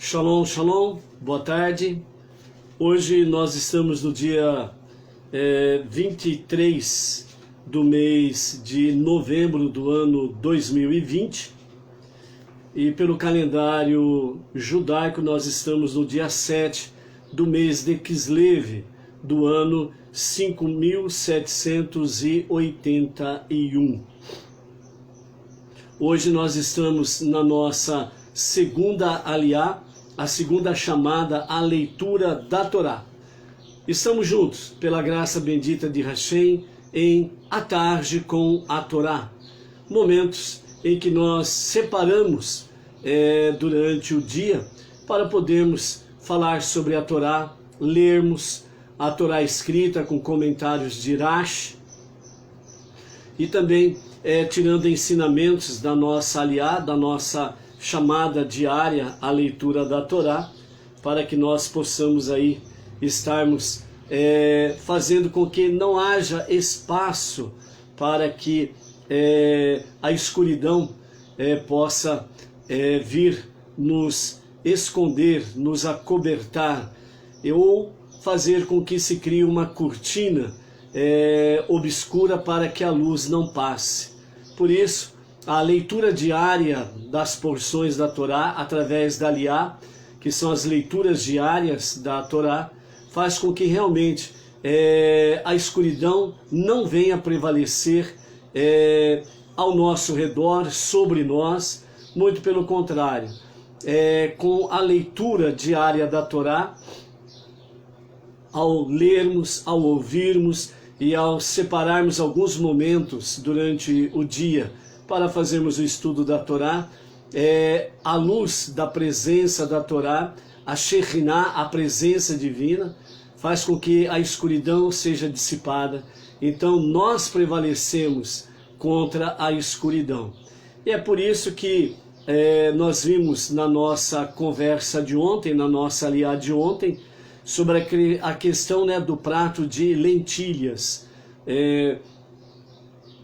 Shalom, shalom, boa tarde. Hoje nós estamos no dia 23 do mês de novembro do ano 2020 e pelo calendário judaico nós estamos no dia 7 do mês de Kislev do ano 5781. Hoje nós estamos na nossa segunda aliá, a segunda chamada à leitura da Torá. Estamos juntos, pela graça bendita de Hashem, em A Tarde com a Torá. Momentos em que nós separamos durante o dia para podermos falar sobre a Torá, lermos a Torá escrita com comentários de Rashi e também tirando ensinamentos da nossa aliá, da nossa chamada diária à leitura da Torá, para que nós possamos aí estarmos fazendo com que não haja espaço para que a escuridão possa vir nos esconder, nos acobertar, ou fazer com que se crie uma cortina obscura para que a luz não passe. Por isso, a leitura diária das porções da Torá, através da aliá, que são as leituras diárias da Torá, faz com que realmente a escuridão não venha prevalecer ao nosso redor, sobre nós, muito pelo contrário. Com a leitura diária da Torá, ao lermos, ao ouvirmos e ao separarmos alguns momentos durante o dia para fazermos o estudo da Torá, a luz da presença da Torá, a Shekhinah, a presença divina, faz com que a escuridão seja dissipada. Então nós prevalecemos contra a escuridão. E é por isso que nós vimos na nossa conversa de ontem, na nossa aliá de ontem, sobre a questão do prato de lentilhas.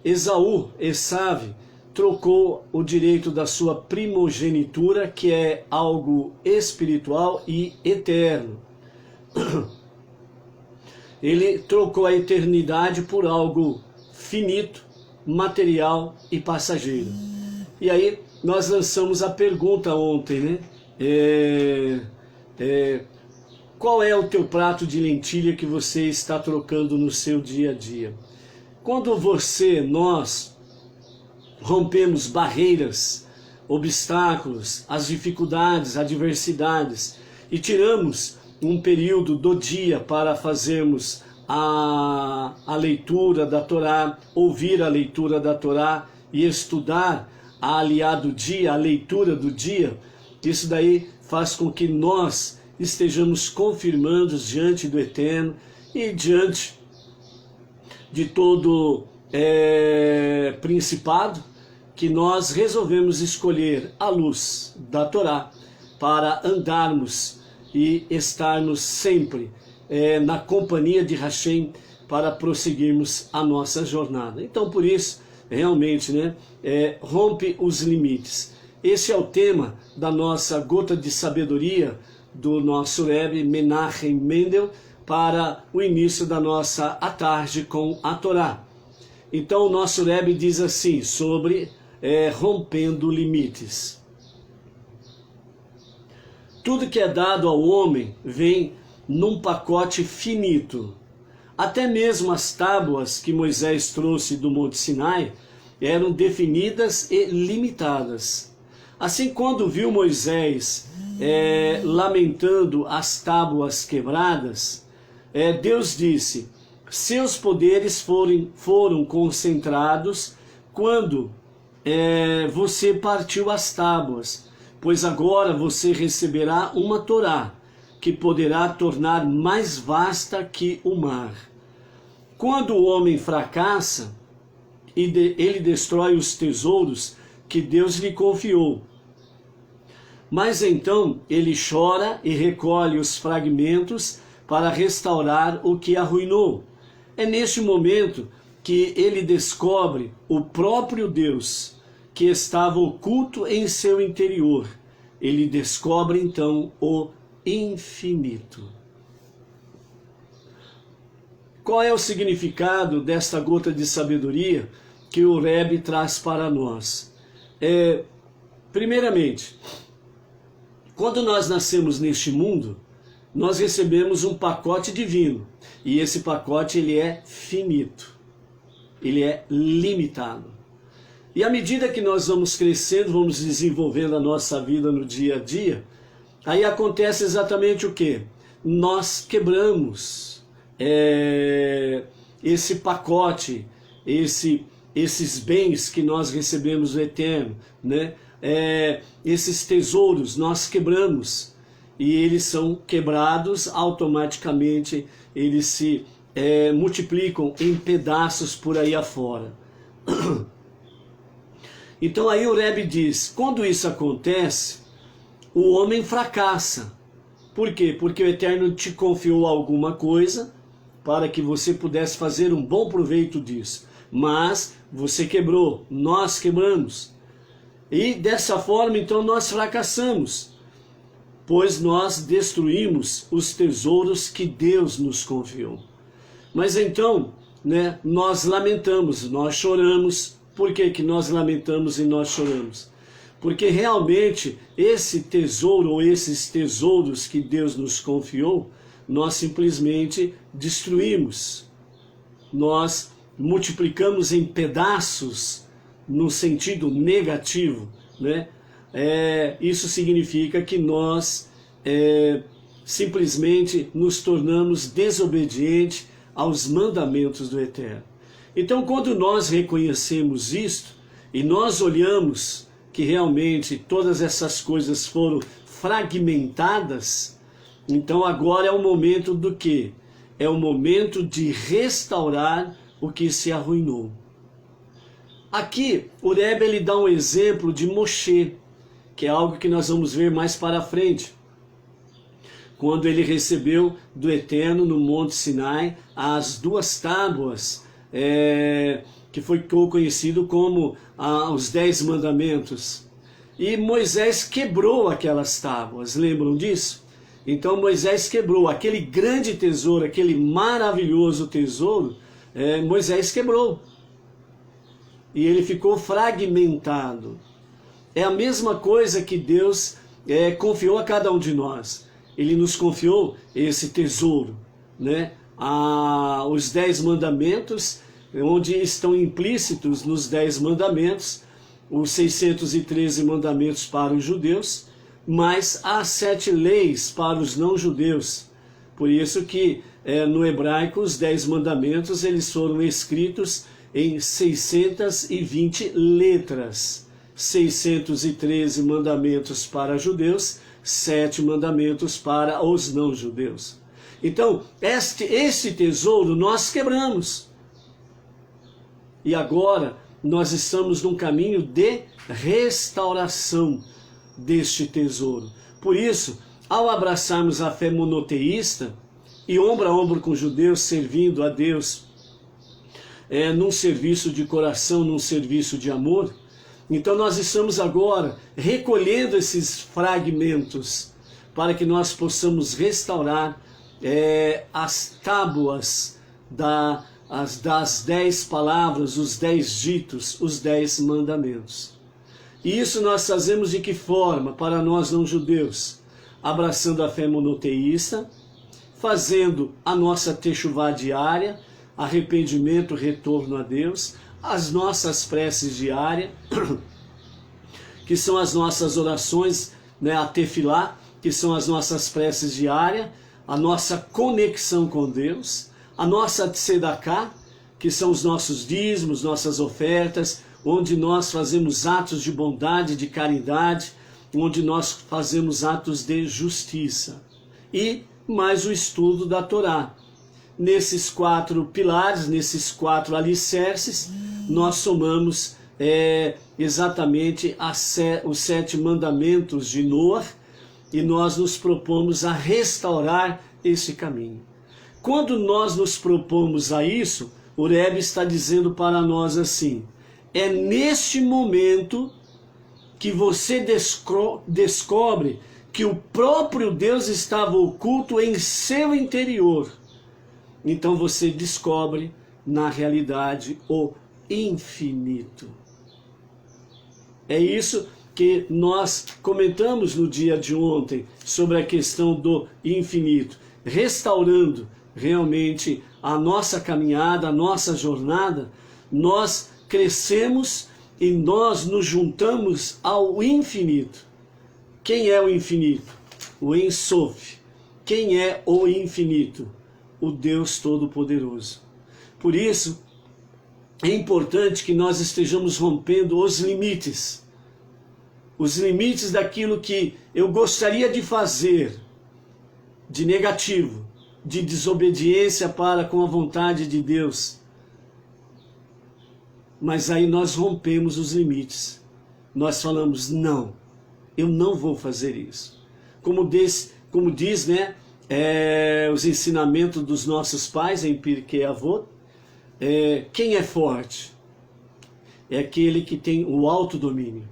Esav, trocou o direito da sua primogenitura, que é algo espiritual e eterno. Ele trocou a eternidade por algo finito, material e passageiro. E aí nós lançamos a pergunta ontem, qual é o teu prato de lentilha que você está trocando no seu dia a dia? Quando nós rompemos barreiras, obstáculos, as dificuldades, adversidades e tiramos um período do dia para fazermos a leitura da Torá, ouvir a leitura da Torá e estudar a aliá do dia, a leitura do dia, isso daí faz com que nós estejamos confirmando diante do Eterno e diante de todo principado, que nós resolvemos escolher a luz da Torá para andarmos e estarmos sempre na companhia de Hashem para prosseguirmos a nossa jornada. Então, por isso, realmente, rompe os limites. Esse é o tema da nossa gota de sabedoria do nosso Rebbe Menachem Mendel para o início da nossa A Tarde com a Torá. Então o nosso Rebbe diz assim sobre rompendo limites. Tudo que é dado ao homem vem num pacote finito. Até mesmo as tábuas que Moisés trouxe do Monte Sinai eram definidas e limitadas. Assim, quando viu Moisés lamentando as tábuas quebradas, Deus disse: seus poderes foram concentrados quando você partiu as tábuas, pois agora você receberá uma Torá que poderá tornar mais vasta que o mar. Quando o homem fracassa, ele destrói os tesouros que Deus lhe confiou. Mas então ele chora e recolhe os fragmentos para restaurar o que arruinou. É neste momento que ele descobre o próprio Deus, que estava oculto em seu interior, ele descobre então o infinito. Qual é o significado desta gota de sabedoria que o Rebbe traz para nós? Primeiramente, quando nós nascemos neste mundo, nós recebemos um pacote divino. E esse pacote ele é finito. Ele é limitado. E à medida que nós vamos crescendo, vamos desenvolvendo a nossa vida no dia a dia, aí acontece exatamente o quê? Nós quebramos esse pacote, esses bens que nós recebemos do Eterno, né? Esses tesouros nós quebramos. E eles são quebrados automaticamente, eles se multiplicam em pedaços por aí afora. Então aí o Rebbe diz, quando isso acontece, o homem fracassa. Por quê? Porque o Eterno te confiou alguma coisa para que você pudesse fazer um bom proveito disso. Mas você quebrou, nós quebramos. E dessa forma então nós fracassamos, pois nós destruímos os tesouros que Deus nos confiou. Mas então, né, nós lamentamos, nós choramos. Por que que nós lamentamos e nós choramos? Porque realmente esse tesouro ou esses tesouros que Deus nos confiou, nós simplesmente destruímos. Nós multiplicamos em pedaços no sentido negativo, né? Isso significa que nós simplesmente nos tornamos desobedientes aos mandamentos do Eterno. Então, quando nós reconhecemos isto e nós olhamos que realmente todas essas coisas foram fragmentadas, então agora é o momento do quê? É o momento de restaurar o que se arruinou. Aqui, o Rebbe ele dá um exemplo de Moshe, que é algo que nós vamos ver mais para frente. Quando ele recebeu do Eterno no Monte Sinai as 2 tábuas, que ficou conhecido como os 10 mandamentos. E Moisés quebrou aquelas tábuas, lembram disso? Então Moisés quebrou aquele grande tesouro, aquele maravilhoso tesouro, Moisés quebrou. E ele ficou fragmentado. É a mesma coisa que Deus confiou a cada um de nós. Ele nos confiou esse tesouro, né? Os 10 mandamentos, onde estão implícitos nos 10 mandamentos, os 613 mandamentos para os judeus, mas as 7 leis para os não-judeus. Por isso que no hebraico os 10 mandamentos eles foram escritos em 620 letras. 613 mandamentos para judeus, 7 mandamentos para os não-judeus. Então, este tesouro nós quebramos. E agora nós estamos num caminho de restauração deste tesouro. Por isso, ao abraçarmos a fé monoteísta e ombro a ombro com os judeus, servindo a Deus num serviço de coração, num serviço de amor, então nós estamos agora recolhendo esses fragmentos para que nós possamos restaurar as tábuas das 10 palavras, os 10 ditos, os 10 mandamentos. E isso nós fazemos de que forma? Para nós não judeus, abraçando a fé monoteísta, fazendo a nossa techuvá diária, arrependimento, retorno a Deus, as nossas preces diárias, que são as nossas orações, né, a tefilá, que são as nossas preces diárias, a nossa conexão com Deus, a nossa tzedaká, que são os nossos dízimos, nossas ofertas, onde nós fazemos atos de bondade, de caridade, onde nós fazemos atos de justiça. E mais o estudo da Torá. Nesses 4 pilares, nesses 4 alicerces, nós somamos exatamente os 7 mandamentos de Noah, e nós nos propomos a restaurar esse caminho. Quando nós nos propomos a isso, o Rebbe está dizendo para nós assim: é neste momento que você descobre que o próprio Deus estava oculto em seu interior, então você descobre, na realidade, o infinito. É isso que nós comentamos no dia de ontem, sobre a questão do infinito, restaurando realmente a nossa caminhada, a nossa jornada. Nós crescemos e nós nos juntamos ao infinito. Quem é o infinito? O Ein Sof. Quem é o infinito? O Deus Todo-Poderoso. Por isso, é importante que nós estejamos rompendo os limites daquilo que eu gostaria de fazer, de negativo, de desobediência para com a vontade de Deus. Mas aí nós rompemos os limites. Nós falamos, não, eu não vou fazer isso. Como diz, né, os ensinamentos dos nossos pais em Pirkei Avot, quem é forte? É aquele que tem o autodomínio.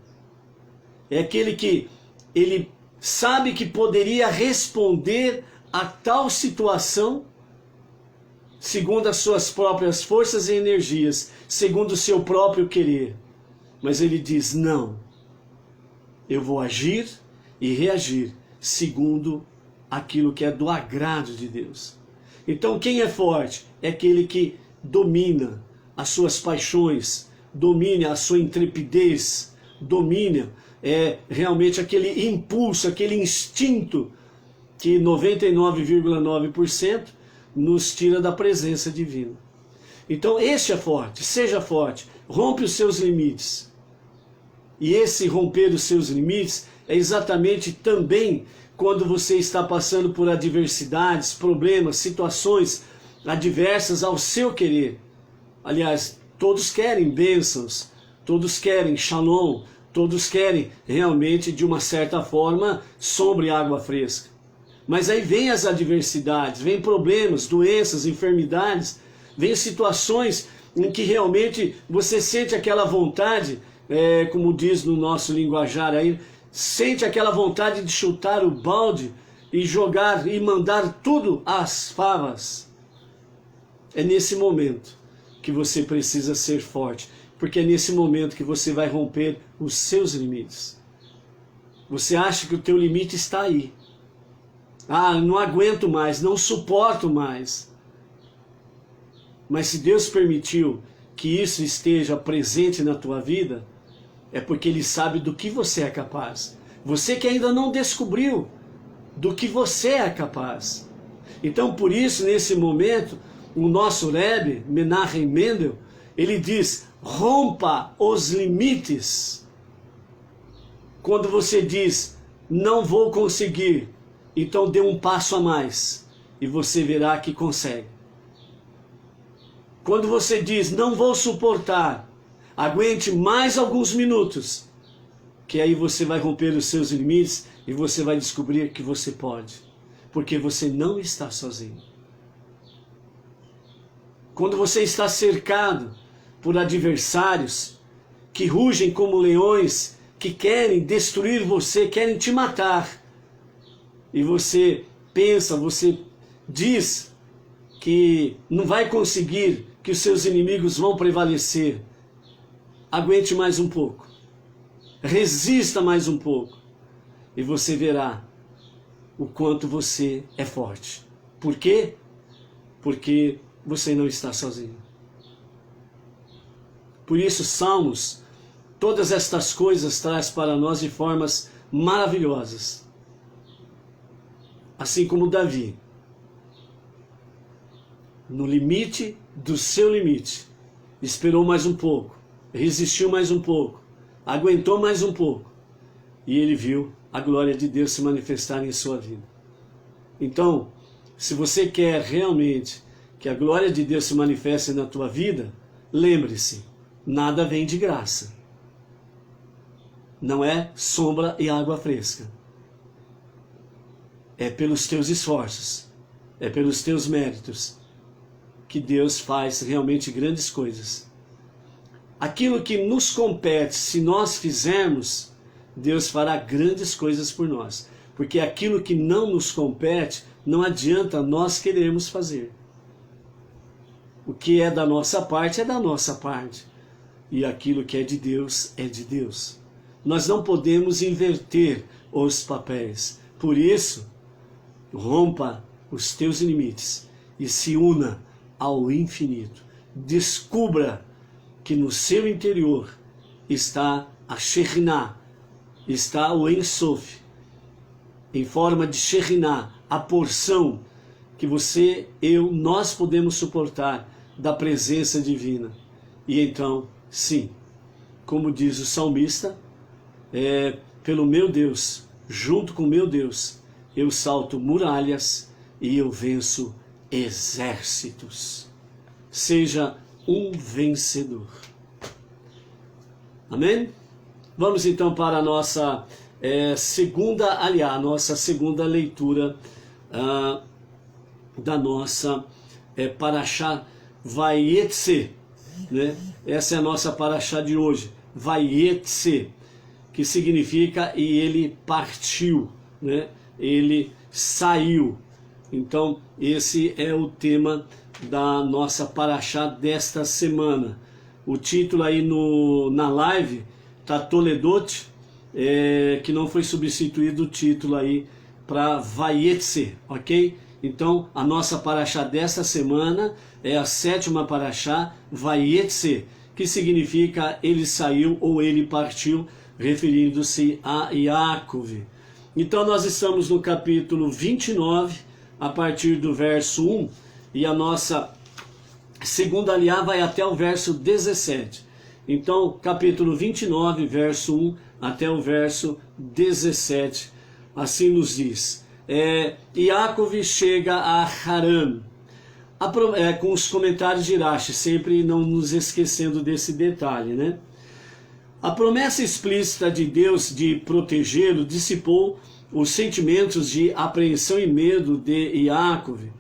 É aquele que ele sabe que poderia responder a tal situação segundo as suas próprias forças e energias, segundo o seu próprio querer. Mas ele diz, não, eu vou agir e reagir segundo aquilo que é do agrado de Deus. Então quem é forte? É aquele que domina as suas paixões, domina a sua intrepidez, domina realmente aquele impulso, aquele instinto que 99,9% nos tira da presença divina. Então este é forte, seja forte, rompe os seus limites. E esse romper os seus limites é exatamente também quando você está passando por adversidades, problemas, situações adversas ao seu querer. Aliás, todos querem bênçãos, todos querem shalom, todos querem realmente, de uma certa forma, sombra e água fresca. Mas aí vem as adversidades, vem problemas, doenças, enfermidades, vem situações em que realmente você sente aquela vontade, como diz no nosso linguajar aí, sente aquela vontade de chutar o balde e jogar e mandar tudo às favas. É nesse momento que você precisa ser forte, porque é nesse momento que você vai romper os seus limites. Você acha que o teu limite está aí. Ah, não aguento mais, não suporto mais. Mas se Deus permitiu que isso esteja presente na tua vida, é porque Ele sabe do que você é capaz. Você que ainda não descobriu do que você é capaz. Então, por isso, nesse momento, o nosso Rebbe, Menachem Mendel, ele diz, rompa os limites. Quando você diz, não vou conseguir, então dê um passo a mais e você verá que consegue. Quando você diz, não vou suportar, aguente mais alguns minutos, que aí você vai romper os seus limites e você vai descobrir que você pode, porque você não está sozinho. Quando você está cercado por adversários que rugem como leões, que querem destruir você, querem te matar, e você pensa, você diz que não vai conseguir, que os seus inimigos vão prevalecer, aguente mais um pouco, resista mais um pouco, e você verá o quanto você é forte. Por quê? Porque você não está sozinho. Por isso, Salmos, todas estas coisas traz para nós de formas maravilhosas. Assim como Davi, no limite do seu limite, esperou mais um pouco, resistiu mais um pouco, aguentou mais um pouco, e ele viu a glória de Deus se manifestar em sua vida. Então, se você quer realmente que a glória de Deus se manifeste na tua vida, lembre-se, nada vem de graça. Não é sombra e água fresca. É pelos teus esforços, é pelos teus méritos, que Deus faz realmente grandes coisas. Aquilo que nos compete, se nós fizermos, Deus fará grandes coisas por nós. Porque aquilo que não nos compete, não adianta nós queremos fazer. O que é da nossa parte é da nossa parte. E aquilo que é de Deus é de Deus. Nós não podemos inverter os papéis. Por isso, rompa os teus limites e se una ao infinito. Descubra que no seu interior está a Shekhinah, está o Ein Sof, em forma de Shekhinah, a porção que você, eu, nós podemos suportar da presença divina. E então, sim, como diz o salmista, pelo meu Deus, junto com meu Deus, eu salto muralhas e eu venço exércitos. Seja um vencedor. Amém? Vamos então para a nossa a nossa segunda leitura da nossa Parashá Vayetse, né? Essa é a nossa Parashá de hoje, Vayetse, que significa e ele partiu, né? Ele saiu. Então esse é o tema da nossa Parashá desta semana. O título aí na live tá Toledot, que não foi substituído o título aí para Vayetse, ok? Então a nossa Parashá desta semana é a 7ª Parashá Vayetse, que significa ele saiu ou ele partiu, referindo-se a Yaakov. Então nós estamos no capítulo 29, a partir do verso 1, e a nossa segunda aliá vai até o verso 17. Então, capítulo 29, verso 1 até o verso 17, assim nos diz. Yaakov chega a Harã, com os comentários de Rashi, sempre não nos esquecendo desse detalhe, né? A promessa explícita de Deus de protegê-lo dissipou os sentimentos de apreensão e medo de Yaakov.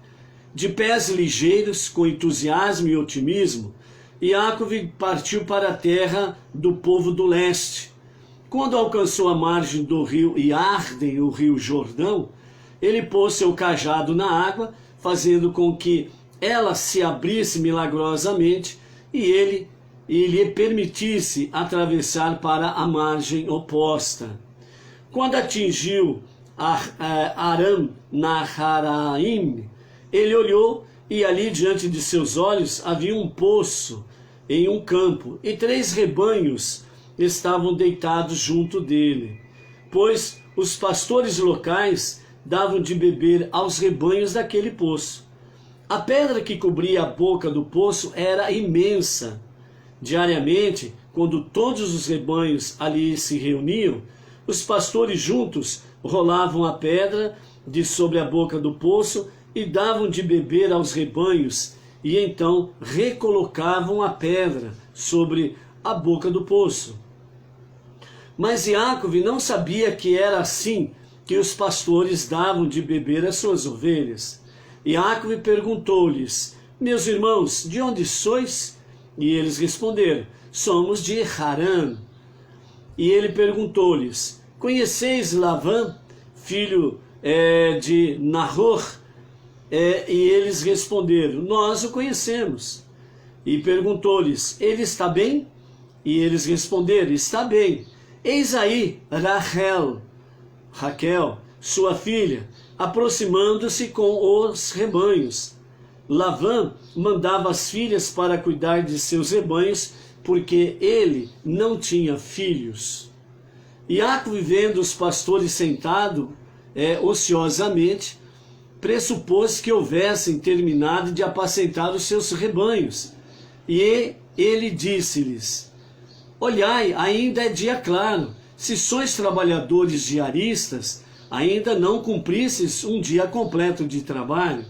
De pés ligeiros, com entusiasmo e otimismo, Yaakov partiu para a terra do povo do leste. Quando alcançou a margem do rio Iarden, o rio Jordão, ele pôs seu cajado na água, fazendo com que ela se abrisse milagrosamente e lhe permitisse atravessar para a margem oposta. Quando atingiu Aram Naharaim, ele olhou e ali diante de seus olhos havia um poço em um campo e 3 rebanhos estavam deitados junto dele, pois os pastores locais davam de beber aos rebanhos daquele poço. A pedra que cobria a boca do poço era imensa. Diariamente, quando todos os rebanhos ali se reuniam, os pastores juntos rolavam a pedra de sobre a boca do poço e davam de beber aos rebanhos, e então recolocavam a pedra sobre a boca do poço. Mas Yaakov não sabia que era assim que os pastores davam de beber às suas ovelhas. Yaakov perguntou-lhes: meus irmãos, de onde sois? E eles responderam: somos de Harã. E ele perguntou-lhes: conheceis Lavã, filho de Nahor? E eles responderam: nós o conhecemos. E perguntou-lhes: ele está bem? E eles responderam: está bem. Eis aí Raquel, sua filha, aproximando-se com os rebanhos. Lavã mandava as filhas para cuidar de seus rebanhos, porque ele não tinha filhos. Yaakov, vendo os pastores sentados ociosamente, pressupôs que houvessem terminado de apacentar os seus rebanhos. E ele disse-lhes: olhai, ainda é dia claro. Se sois trabalhadores diaristas, ainda não cumprisseis um dia completo de trabalho.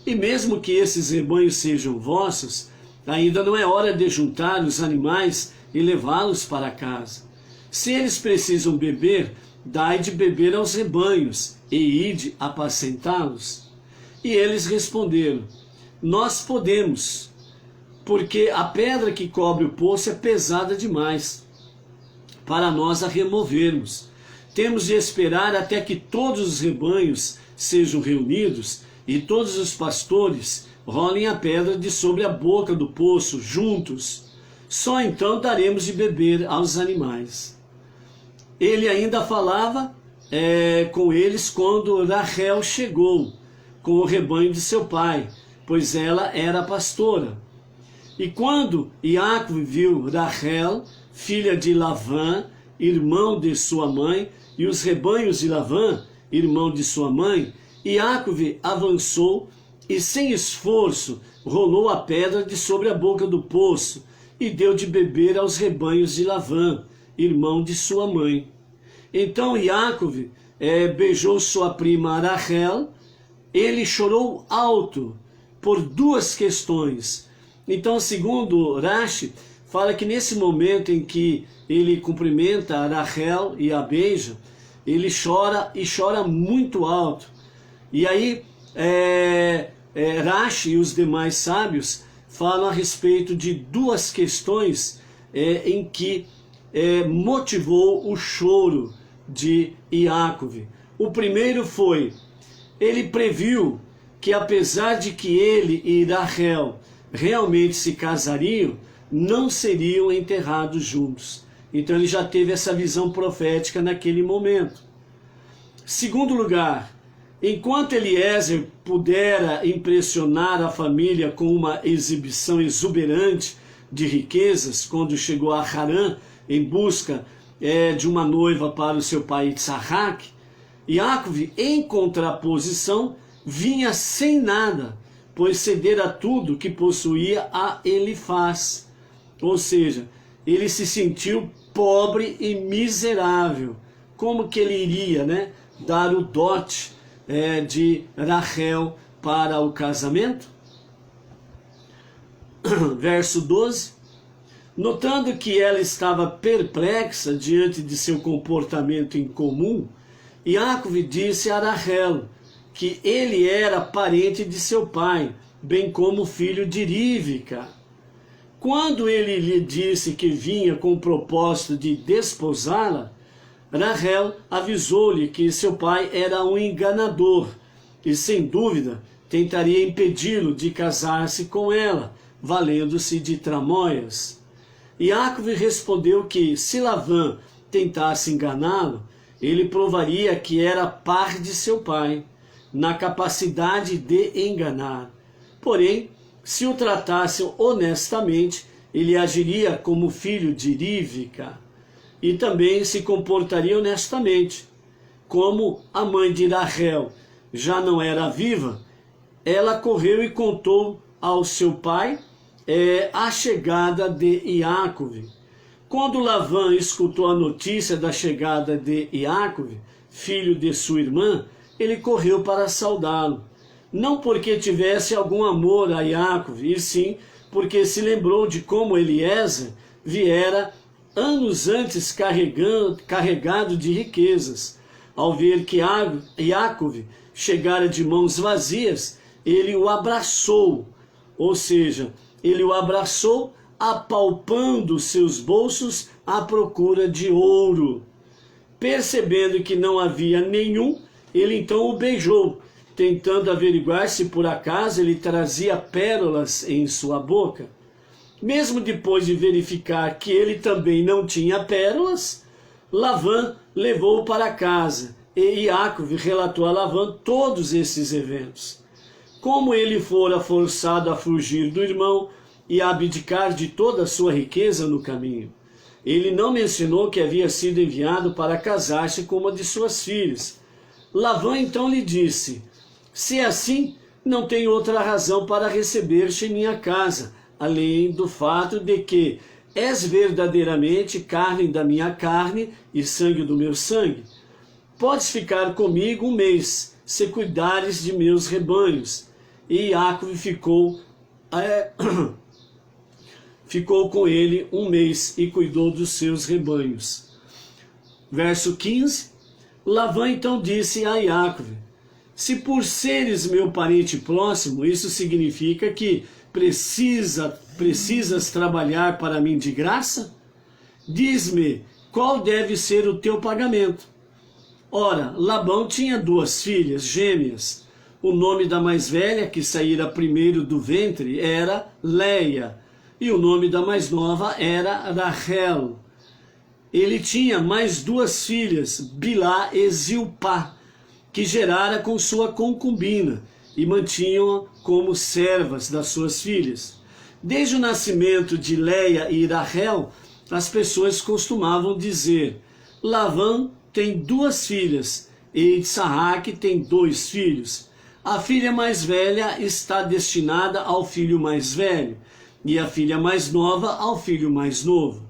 E mesmo que esses rebanhos sejam vossos, ainda não é hora de juntar os animais e levá-los para casa. Se eles precisam beber, dai de beber aos rebanhos, e ide apacentá-los. E eles responderam: nós podemos, porque a pedra que cobre o poço é pesada demais. para nós a removermos. Temos de esperar até que todos os rebanhos sejam reunidos e todos os pastores rolem a pedra de sobre a boca do poço juntos. Só então daremos de beber aos animais. Ele ainda falava com eles quando Rachel chegou com o rebanho de seu pai, pois ela era pastora. E quando Iacove viu Rachel, filha de Lavã, irmão de sua mãe, e os rebanhos de Lavã, irmão de sua mãe, Iacove avançou e sem esforço rolou a pedra de sobre a boca do poço e deu de beber aos rebanhos de Lavã, irmão de sua mãe. Então Iacove beijou sua prima Rachel. Ele chorou alto por duas questões. Então, segundo Rashi, fala que nesse momento em que ele cumprimenta a Rachel e a beija, ele chora e chora muito alto. E aí Rashi e os demais sábios falam a respeito de duas questões em que motivou o choro de Iacove. O primeiro foi, ele previu que apesar de que ele e Rachel realmente se casariam, não seriam enterrados juntos. Então ele já teve essa visão profética naquele momento. Segundo lugar, enquanto Eliezer pudera impressionar a família com uma exibição exuberante de riquezas, quando chegou a Harã em busca de uma noiva para o seu pai Issaque, Iacove, em contraposição, vinha sem nada, pois cedera tudo que possuía a Elifaz. Ou seja, ele se sentiu pobre e miserável. Como que ele iria, dar o dote de Rachel para o casamento? Verso 12. Notando que ela estava perplexa diante de seu comportamento incomum, Iacove disse a Rachel que ele era parente de seu pai, bem como filho de Rívica. Quando ele lhe disse que vinha com o propósito de desposá-la, Rachel avisou-lhe que seu pai era um enganador e, sem dúvida, tentaria impedi-lo de casar-se com ela, valendo-se de tramóias. Iacove respondeu que, se Lavã tentasse enganá-lo, ele provaria que era par de seu pai, na capacidade de enganar. Porém, se o tratasse honestamente, ele agiria como filho de Rívica e também se comportaria honestamente. Como a mãe de Rachel já não era viva, ela correu e contou ao seu pai a chegada de Iacove. Quando Lavã escutou a notícia da chegada de Iacove, filho de sua irmã, ele correu para saudá-lo. Não porque tivesse algum amor a Iacove, e sim porque se lembrou de como Eliezer viera anos antes carregado de riquezas. Ao ver que Iacove chegara de mãos vazias, ele o abraçou, ou seja, ele o abraçou apalpando seus bolsos à procura de ouro. Percebendo que não havia nenhum, ele então o beijou, tentando averiguar se por acaso ele trazia pérolas em sua boca. Mesmo depois de verificar que ele também não tinha pérolas, Lavã levou-o para casa e Iacove relatou a Lavã todos esses eventos. Como ele fora forçado a fugir do irmão e a abdicar de toda a sua riqueza no caminho. Ele não mencionou que havia sido enviado para casar-se com uma de suas filhas. Lavã então lhe disse: se é assim, não tenho outra razão para receber-te em minha casa, além do fato de que és verdadeiramente carne da minha carne e sangue do meu sangue. Podes ficar comigo 1 mês, se cuidares de meus rebanhos. E Iacove ficou com ele 1 mês e cuidou dos seus rebanhos. Verso 15. Lavã então disse a Iacove: se por seres meu parente próximo, isso significa que precisas trabalhar para mim de graça? Diz-me qual deve ser o teu pagamento? Ora, Labão tinha 2 filhas gêmeas. O nome da mais velha, que saíra primeiro do ventre, era Leia, e o nome da mais nova era Rachel. Ele tinha mais 2 filhas, Bilá e Zilpá, que gerara com sua concubina, e mantinham como servas das suas filhas. Desde o nascimento de Leia e Rachel, as pessoas costumavam dizer: Lavã tem 2 filhas e Isaac tem 2 filhos. A filha mais velha está destinada ao filho mais velho e a filha mais nova ao filho mais novo.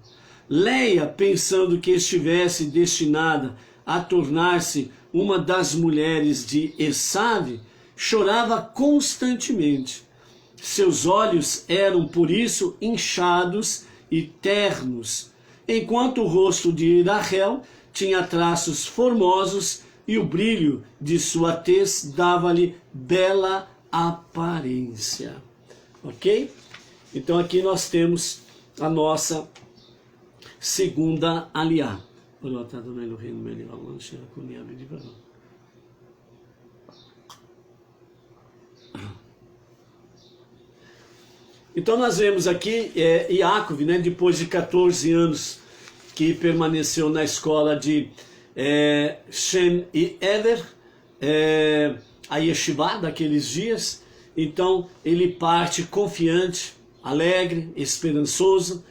Leia, pensando que estivesse destinada a tornar-se uma das mulheres de Esaú, chorava constantemente. Seus olhos eram por isso inchados e ternos, enquanto o rosto de Rachel tinha traços formosos e o brilho de sua tez dava-lhe bela aparência. Ok? Então aqui nós temos a nossa segunda aliá. Então nós vemos aqui Yaakov, né, depois de 14 anos que permaneceu na escola de Shem e Ever, a Yeshivá daqueles dias. Então ele parte confiante, alegre, esperançoso,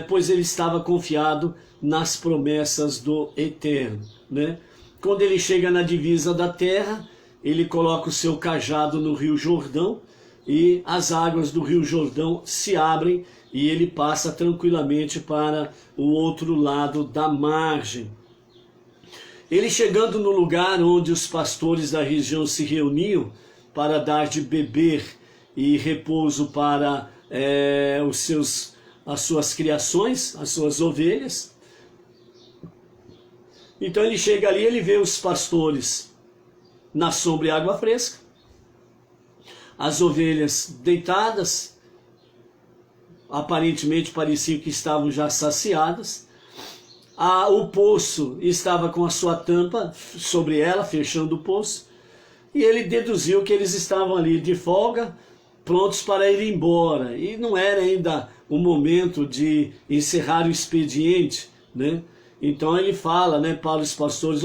pois ele estava confiado nas promessas do Eterno, né? Quando ele chega na divisa da terra, ele coloca o seu cajado no Rio Jordão e as águas do Rio Jordão se abrem e ele passa tranquilamente para o outro lado da margem. Ele chegando no lugar onde os pastores da região se reuniam para dar de beber e repouso para as suas criações, as suas ovelhas. Então ele chega ali, ele vê os pastores na sombra e água fresca, as ovelhas deitadas, aparentemente parecia que estavam já saciadas. O poço estava com a sua tampa sobre ela, fechando o poço, e ele deduziu que eles estavam ali de folga, prontos para ir embora, e não era ainda o momento de encerrar o expediente, né? Então ele fala, né, para os pastores: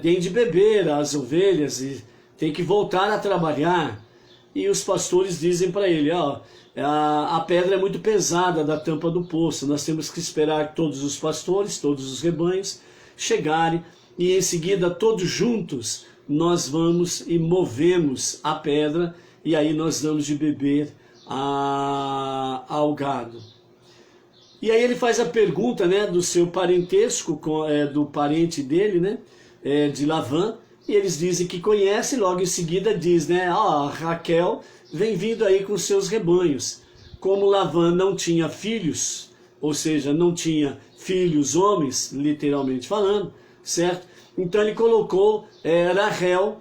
deem de beber às ovelhas e tem que voltar a trabalhar. E os pastores dizem para ele: a pedra é muito pesada da tampa do poço, nós temos que esperar todos os pastores, todos os rebanhos chegarem, e em seguida todos juntos nós vamos e movemos a pedra, e aí nós damos de beber ao gado. E aí ele faz a pergunta, né, do seu parentesco, do parente dele, né, de Lavã, e eles dizem que conhecem. Logo em seguida diz, né, Raquel vem vindo aí com seus rebanhos. Como Lavã não tinha filhos, ou seja, não tinha filhos homens, literalmente falando, certo? Então ele colocou Rachel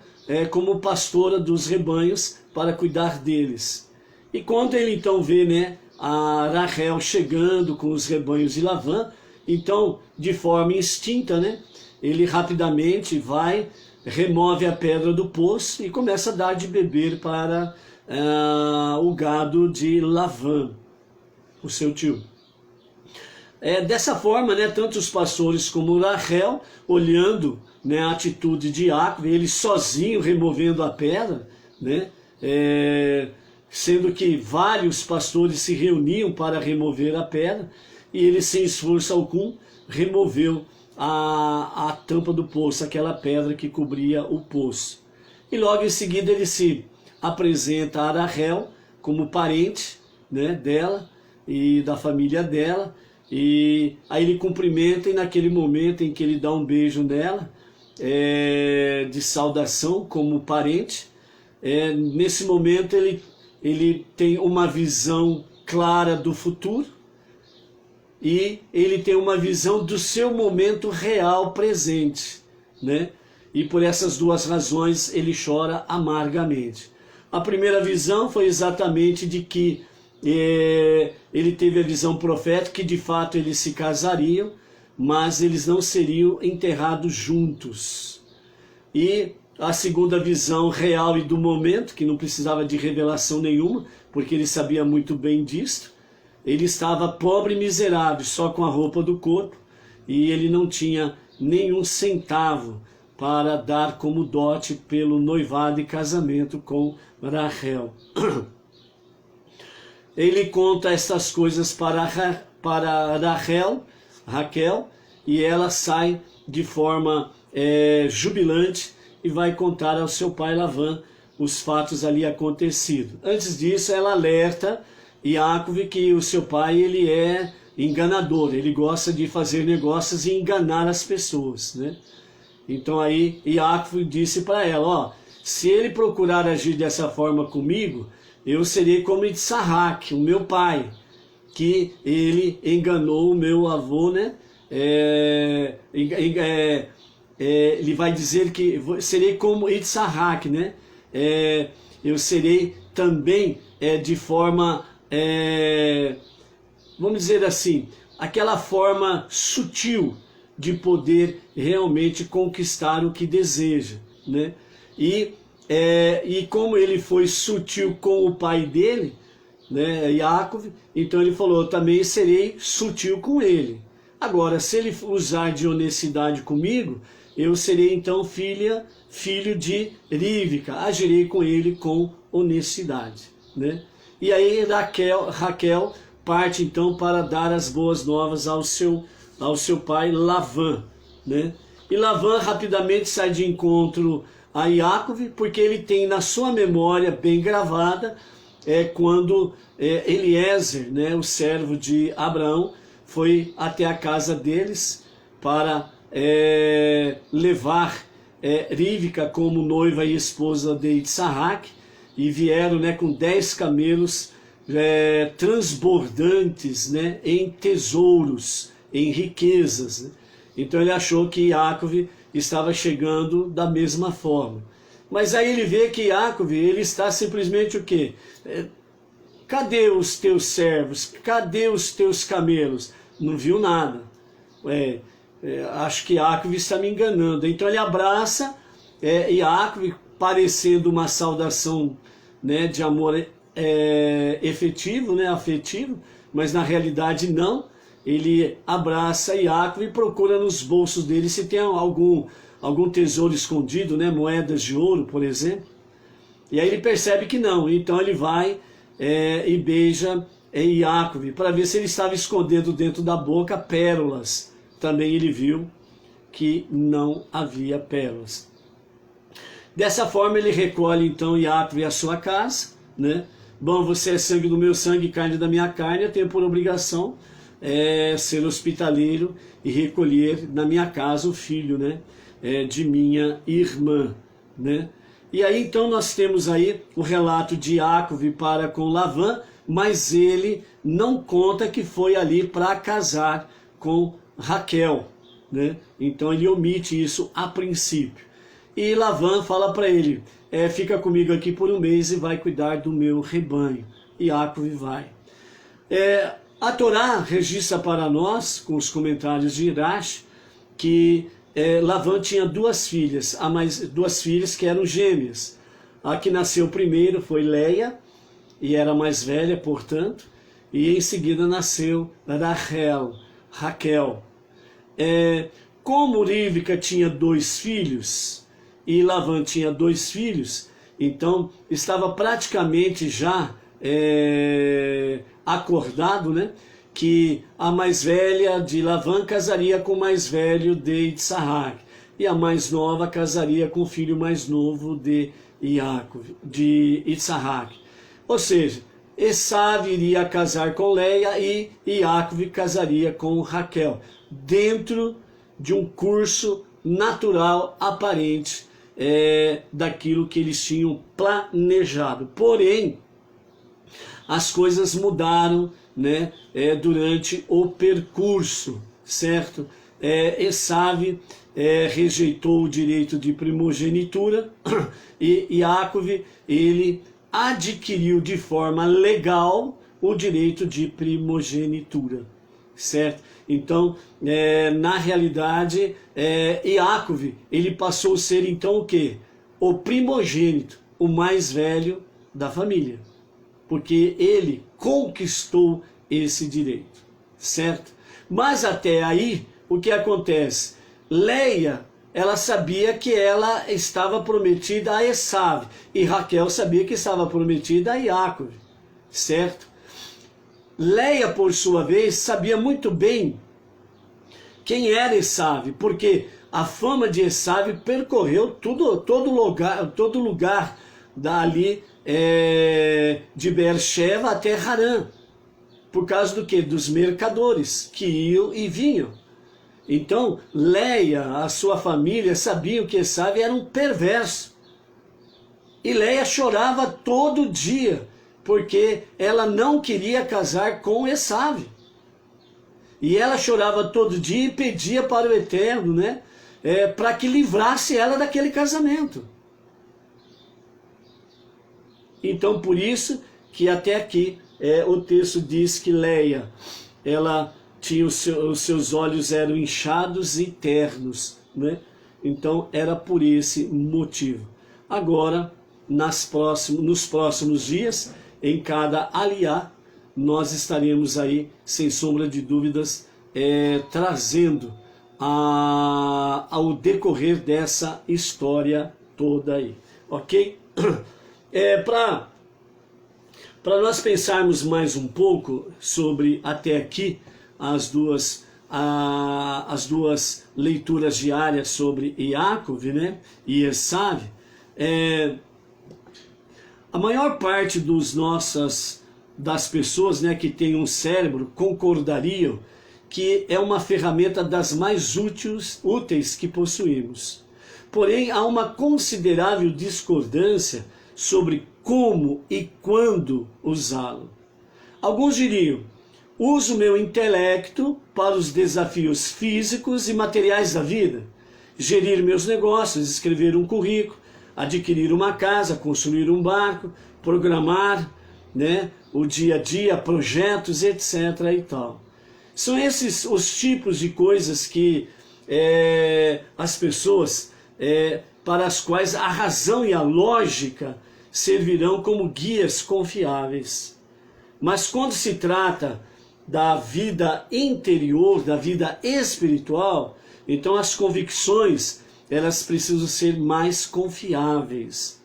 como pastora dos rebanhos para cuidar deles. E quando ele então vê, né, a Rachel chegando com os rebanhos de Lavã, então de forma instinta, né, ele rapidamente vai, remove a pedra do poço e começa a dar de beber para o gado de Lavã, o seu tio. Dessa forma, né, tanto os pastores como Rachel, olhando, né, a atitude de Yaakov, ele sozinho removendo a pedra, né, sendo que vários pastores se reuniam para remover a pedra, e ele, sem esforço algum, removeu a tampa do poço, aquela pedra que cobria o poço. E logo em seguida ele se apresenta a Rachel como parente, né, dela e da família dela, e aí ele cumprimenta, e naquele momento em que ele dá um beijo nela, de saudação como parente, nesse momento ele tem uma visão clara do futuro, e ele tem uma visão do seu momento real presente, né? E por essas duas razões ele chora amargamente. A primeira visão foi exatamente de que ele teve a visão profética que de fato eles se casariam, mas eles não seriam enterrados juntos. E a segunda visão real e do momento, que não precisava de revelação nenhuma, porque ele sabia muito bem disto, ele estava pobre e miserável, só com a roupa do corpo, e ele não tinha nenhum centavo para dar como dote pelo noivado e casamento com Rachel. Ele conta essas coisas para Raquel, e ela sai de forma jubilante e vai contar ao seu pai Lavã os fatos ali acontecidos. Antes disso, ela alerta Yaakov que o seu pai ele é enganador, ele gosta de fazer negócios e enganar as pessoas, né? Então aí Yaakov disse para ela, ó, se ele procurar agir dessa forma comigo, eu serei como Itzarraque, o meu pai, que ele enganou o meu avô, né? Ele vai dizer que serei como Itzarraque, né? Eu serei também de forma, vamos dizer assim, aquela forma sutil de poder realmente conquistar o que deseja, né? E como ele foi sutil com o pai dele, né, Yaakov, então ele falou, também serei sutil com ele. Agora, se ele usar de honestidade comigo, eu serei então filho de Rivka, agirei com ele com honestidade, né? E aí Raquel parte então para dar as boas novas ao seu pai Lavã, né? E Lavã rapidamente sai de encontro a Yaakov, porque ele tem na sua memória bem gravada quando Eliezer, né, o servo de Abraão, foi até a casa deles para levar Rivka como noiva e esposa de Itzarraque, e vieram, né, com 10 camelos transbordantes, né, em tesouros, em riquezas, né? Então ele achou que Yaakov estava chegando da mesma forma. Mas aí ele vê que Yaakov, ele está simplesmente o quê? Cadê os teus servos? Cadê os teus camelos? Não viu nada. Acho que Yaakov está me enganando. Então ele abraça Yaakov, parecendo uma saudação, né, de amor efetivo, né, afetivo, mas na realidade não. Ele abraça Yaakov e procura nos bolsos dele se tem algum tesouro escondido, né, moedas de ouro, por exemplo. E aí ele percebe que não, então ele vai e beija Yaakov para ver se ele estava escondendo dentro da boca pérolas. Também ele viu que não havia pérolas. Dessa forma ele recolhe então Yaakov à sua casa, né? Bom, você é sangue do meu sangue, carne da minha carne, eu tenho por obrigação ser hospitaleiro e recolher na minha casa o filho, né, de minha irmã, né? E aí então nós temos aí o relato de Yaakov para com Lavã, mas ele não conta que foi ali para casar com Raquel, né? Então ele omite isso a princípio. E Lavã fala para ele, fica comigo aqui por um mês e vai cuidar do meu rebanho. E Yaakov vai. A Torá registra para nós, com os comentários de Irash, que Lavã tinha duas filhas que eram gêmeas. A que nasceu primeiro foi Leia, e era mais velha, portanto, e em seguida nasceu Raquel. Como Rivka tinha 2 filhos, e Lavã tinha 2 filhos, então estava praticamente já acordado, né, que a mais velha de Lavã casaria com o mais velho de Itzarraque, e a mais nova casaria com o filho mais novo de Itzarraque. Ou seja, Esav iria casar com Leia e Yaakov casaria com Raquel, dentro de um curso natural aparente daquilo que eles tinham planejado. Porém, as coisas mudaram, né, durante o percurso, certo? Esav rejeitou o direito de primogenitura e Yaakov, ele adquiriu de forma legal o direito de primogenitura, certo? Então, na realidade, Iácov, ele passou a ser então o quê? O primogênito, o mais velho da família, porque ele conquistou esse direito, certo? Mas até aí, o que acontece? Leia, ela sabia que ela estava prometida a Esaú, e Raquel sabia que estava prometida a Iácov, certo? Leia, por sua vez, sabia muito bem quem era Esaú, porque a fama de Esaú percorreu todo lugar dali de Beersheba até Harã. Por causa do quê? Dos mercadores que iam e vinham. Então, Leia, a sua família, sabiam que Esaú era um perverso. E Leia chorava todo dia, porque ela não queria casar com Esaú. E ela chorava todo dia e pedia para o Eterno, né, para que livrasse ela daquele casamento. Então, por isso que até aqui o texto diz que Leia, ela tinha os seus olhos eram inchados e ternos, né? Então era por esse motivo. Agora, nos próximos dias, em cada aliá, nós estaremos aí, sem sombra de dúvidas, trazendo ao decorrer dessa história toda aí, ok? Para nós pensarmos mais um pouco sobre até aqui as duas leituras diárias sobre Iácov, né, e Esaú, a maior parte das pessoas, né, que têm um cérebro concordariam que é uma ferramenta das mais úteis que possuímos. Porém, há uma considerável discordância sobre como e quando usá-lo. Alguns diriam: uso meu intelecto para os desafios físicos e materiais da vida, gerir meus negócios, escrever um currículo, adquirir uma casa, construir um barco, programar, né, o dia a dia, projetos, etc. e tal. São esses os tipos de coisas que as pessoas, para as quais a razão e a lógica servirão como guias confiáveis. Mas quando se trata da vida interior, da vida espiritual, então as convicções, elas precisam ser mais confiáveis.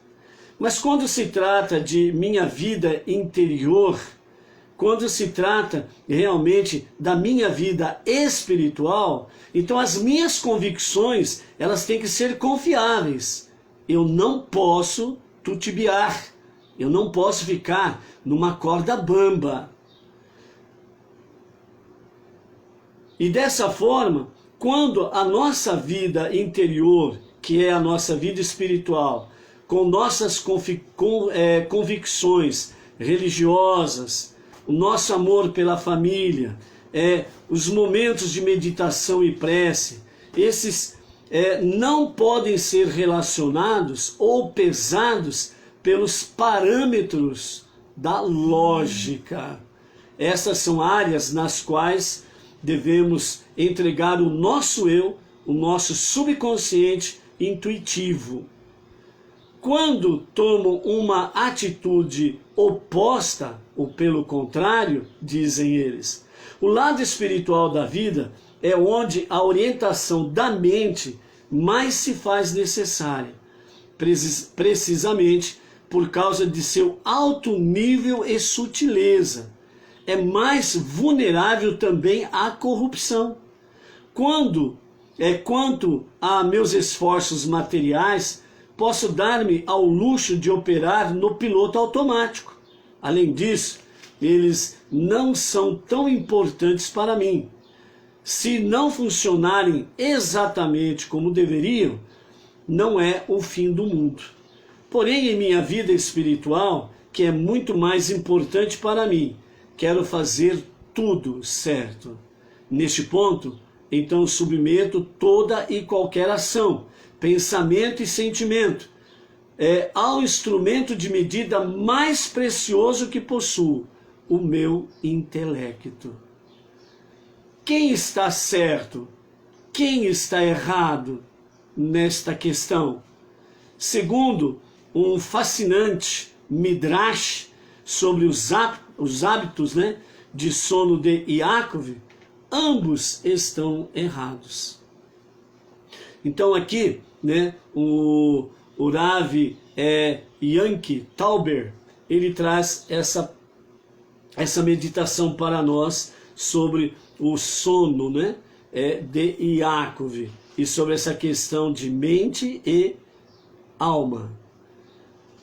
Mas quando se trata de minha vida interior, quando se trata realmente da minha vida espiritual, então as minhas convicções, elas têm que ser confiáveis. Eu não posso titubear, eu não posso ficar numa corda bamba. E dessa forma, quando a nossa vida interior, que é a nossa vida espiritual, com nossas convicções religiosas, o nosso amor pela família, os momentos de meditação e prece, esses não podem ser relacionados ou pesados pelos parâmetros da lógica. Essas são áreas nas quais devemos entregar o nosso eu, o nosso subconsciente intuitivo. Quando tomo uma atitude oposta, ou pelo contrário, dizem eles, o lado espiritual da vida é onde a orientação da mente mais se faz necessária, precisamente por causa de seu alto nível e sutileza. É mais vulnerável também à corrupção. Quanto a meus esforços materiais, posso dar-me ao luxo de operar no piloto automático. Além disso, eles não são tão importantes para mim. Se não funcionarem exatamente como deveriam, não é o fim do mundo. Porém, em minha vida espiritual, que é muito mais importante para mim, quero fazer tudo certo. Neste ponto, então submeto toda e qualquer ação, pensamento e sentimento ao instrumento de medida mais precioso que possuo, o meu intelecto. quem está certo? Quem está errado nesta questão? Segundo um fascinante midrash sobre os hábitos, né, de sono de Yaakov, ambos estão errados. Então aqui, né, o Rav Yankee Tauber, ele traz essa meditação para nós sobre o sono, né, de Yaakov, e sobre essa questão de mente e alma.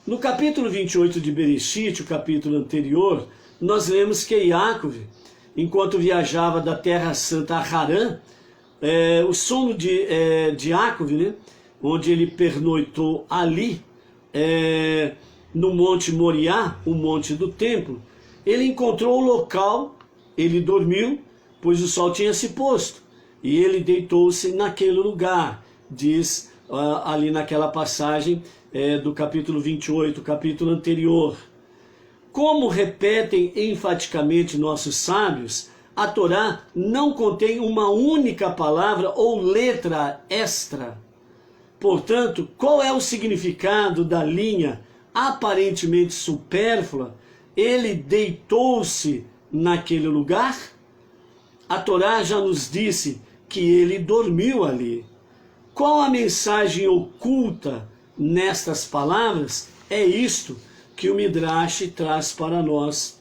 No capítulo 28 de Bereshit, o capítulo anterior, nós lemos que Yaakov, enquanto viajava da Terra Santa a Harã, o sono de Yaakov, né, onde ele pernoitou ali, no Monte Moriá, o monte do templo, ele encontrou o local, ele dormiu, pois o sol tinha se posto, e ele deitou-se naquele lugar, diz ali naquela passagem do capítulo 28, capítulo anterior. Como repetem enfaticamente nossos sábios, a Torá não contém uma única palavra ou letra extra. Portanto, qual é o significado da linha aparentemente supérflua? Ele deitou-se naquele lugar? A Torá já nos disse que ele dormiu ali. Qual a mensagem oculta nestas palavras? É isto que o Midrash traz para nós.